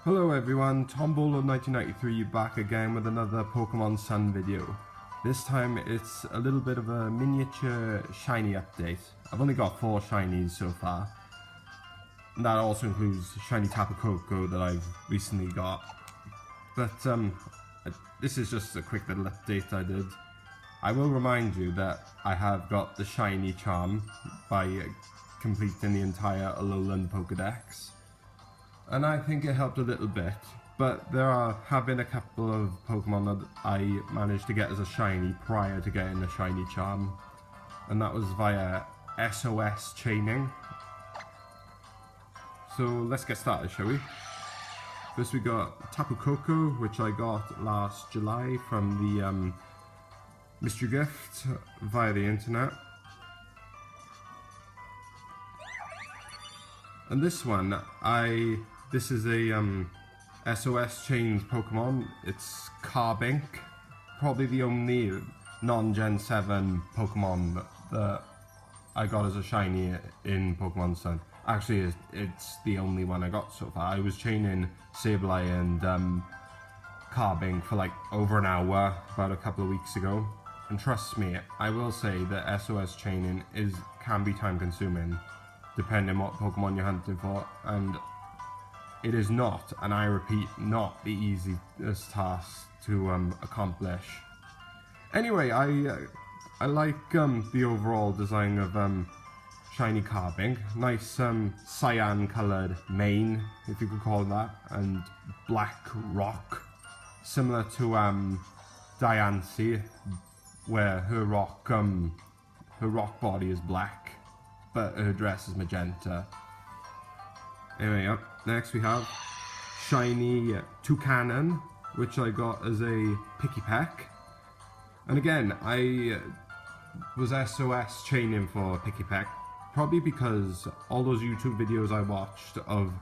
Hello everyone, Tombolo1993 back again with another Pokemon Sun video. This time it's a little bit of a miniature shiny update. I've only got 4 shinies so far. And that also includes Shiny Tapu Koko that I've recently got. But this is just a quick little update I did. I will remind you that I have got the shiny charm by completing the entire Alolan Pokedex. And I think it helped a little bit, but there have been a couple of Pokemon that I managed to get as a shiny prior to getting the shiny charm, and that was via SOS chaining. So let's get started, shall we? First we got Tapu Koko, which I got last July from the mystery gift via the internet. And this one, this is a SOS chains Pokemon. It's Carbink, probably the only non-Gen 7 Pokemon that I got as a shiny in Pokemon Sun. Actually, it's the only one I got so far. I was chaining Sableye and Carbink for like over an hour about a couple of weeks ago. And trust me, I will say that SOS chaining can be time consuming, depending on what Pokemon you're hunting for, and it is not, and I repeat, not the easiest task to accomplish. Anyway, I like the overall design of Shiny Carbink. Nice cyan coloured mane, if you could call it that, and black rock, similar to Diancie, where her rock body is black, but her dress is magenta. Anyway, up next we have Shiny Tapu, which I got as a Picky Peck. And again, I was SOS chaining for Picky Peck, probably because all those YouTube videos I watched of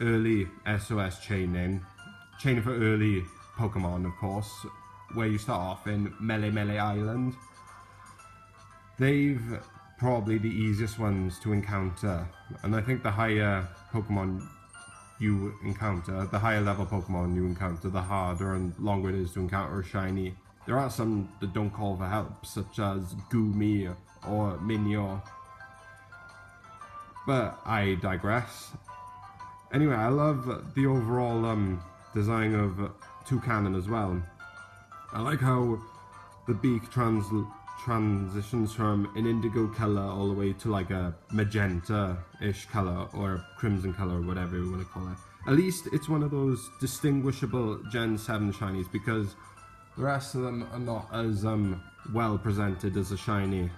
early SOS chaining for early Pokemon, of course, where you start off in Melee Island, they've probably the easiest ones to encounter, and I think the higher Pokemon you encounter, the higher level Pokemon you encounter, the harder and longer it is to encounter a shiny. There are some that don't call for help, such as Goomy or Minyo, but I digress. Anyway, I love the overall design of Tapu as well. I like how the beak transitions from an indigo colour all the way to like a magenta-ish colour or a crimson colour, or whatever you want to call it. At least it's one of those distinguishable Gen 7 shinies, because the rest of them are not as well presented as a shiny,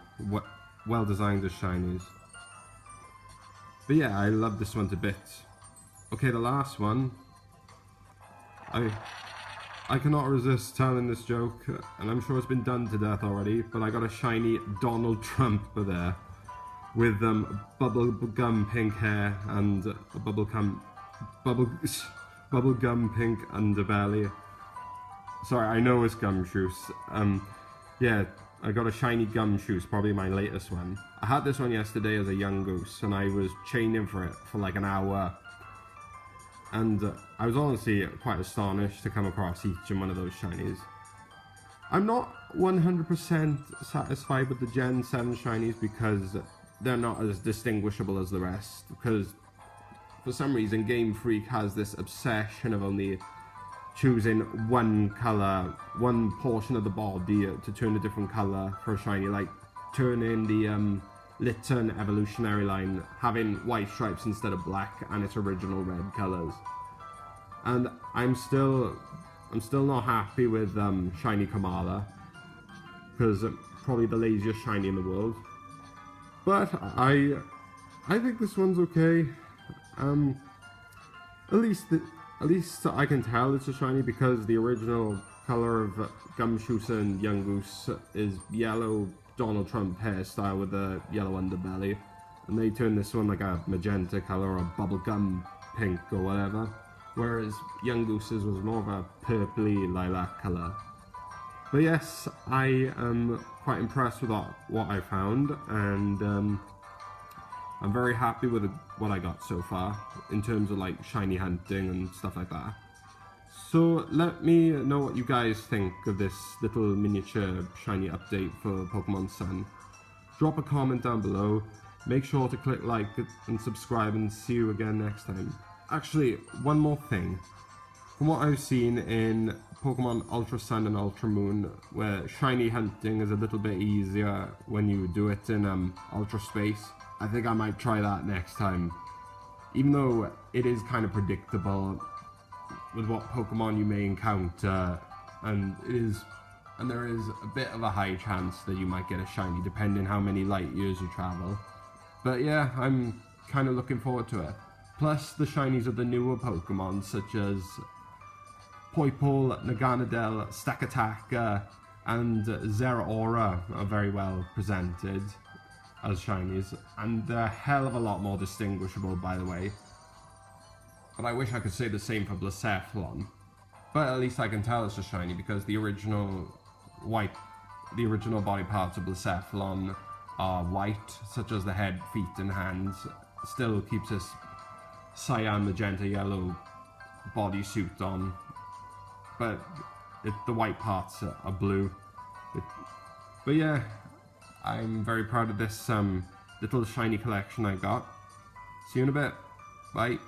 well designed as shinies. But yeah, I love this one to bits. Okay, the last one. I cannot resist telling this joke, and I'm sure it's been done to death already, but I got a shiny Donald Trump there, with bubblegum pink hair and a bubblegum pink underbelly. Sorry, I know it's Gumshoos. Yeah, I got a shiny Gumshoos, probably my latest one. I had this one yesterday as a young goose, and I was chaining for it for like an hour. And I was honestly quite astonished to come across each and one of those shinies. I'm not 100% satisfied with the Gen 7 shinies because they're not as distinguishable as the rest. Because for some reason Game Freak has this obsession of only choosing one colour, one portion of the body to turn a different colour for a shiny, like turning the Litten evolutionary line, having white stripes instead of black and its original red colours. And I'm still not happy with Shiny Kamala, because probably the laziest shiny in the world. But I think this one's okay. At least I can tell it's a shiny, because the original colour of Gumshoos and Young Goose is yellow Donald Trump hairstyle with a yellow underbelly, and they turned this one like a magenta colour or bubblegum pink or whatever, whereas Young Goose's was more of a purpley lilac colour. But yes, I am quite impressed with what I found, and I'm very happy with what I got so far in terms of like shiny hunting and stuff like that. So let me know what you guys think of this little miniature shiny update for Pokemon Sun. Drop a comment down below, make sure to click like and subscribe, and see you again next time. Actually, one more thing. From what I've seen in Pokemon Ultra Sun and Ultra Moon, where shiny hunting is a little bit easier when you do it in Ultra Space, I think I might try that next time. Even though it is kind of predictable with what Pokemon you may encounter, and there is a bit of a high chance that you might get a shiny depending how many light years you travel. But yeah, I'm kind of looking forward to it. Plus the shinies of the newer Pokemon such as Poipole, Naganadel, Stakataka, and Zeraora are very well presented as shinies, and they're a hell of a lot more distinguishable, by the way. But I wish I could say the same for Blacephalon. But at least I can tell it's a shiny because the original body parts of Blacephalon are white, such as the head, feet, and hands. Still keeps this cyan, magenta, yellow bodysuit on, but the white parts are blue. But yeah, I'm very proud of this little shiny collection I got. See you in a bit. Bye.